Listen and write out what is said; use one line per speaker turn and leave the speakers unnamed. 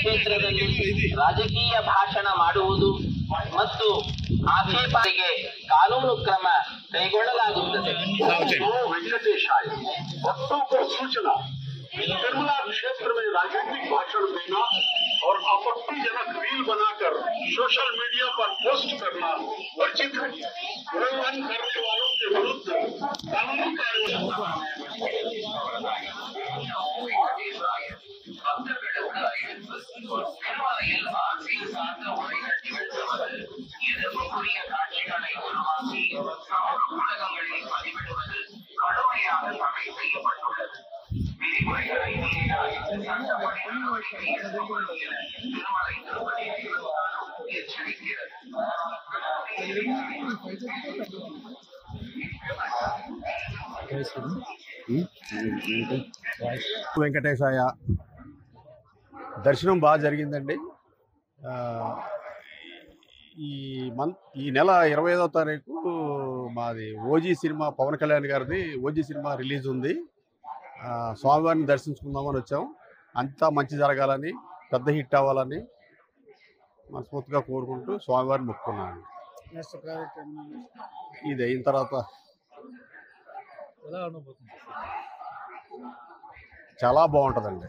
ಕ್ಷೇತ್ರದಲ್ಲಿ ರಾಜಕೀಯ ಭಾಷಣ ಮಾಡುವುದು ಮತ್ತು ಆಕ್ಷೇಪಣೆಗೆ ಕಾನೂನು ಕ್ರಮ ಕೈಗೊಳ್ಳಲಾಗುತ್ತದೆ.
वेंकटेशाय वक्तों को सूचना निर्मला क्षेत्र में राजनीतिक भाषण देना और आपत्तिजनक रील बनाकर सोशल मीडिया पर पोस्ट करना वर्जित है। उल्लंघन करने वालों के विरुद्ध कानूनी
వెంకటేశాయ దర్శనం బాగా జరిగిందండి. ఈ నెల 25వ తారీఖు మాది ఓజీ సినిమా, పవన్ కళ్యాణ్ గారిది ఓజీ సినిమా రిలీజ్ ఉంది. స్వామివారిని దర్శించుకుందామని వచ్చాం. అంతా మంచి జరగాలని, పెద్ద హిట్ అవ్వాలని మనస్ఫూర్తిగా కోరుకుంటూ స్వామివారిని మొక్కుకున్నాను. ఇది అయిన తర్వాత చాలా బాగుంటుందండి.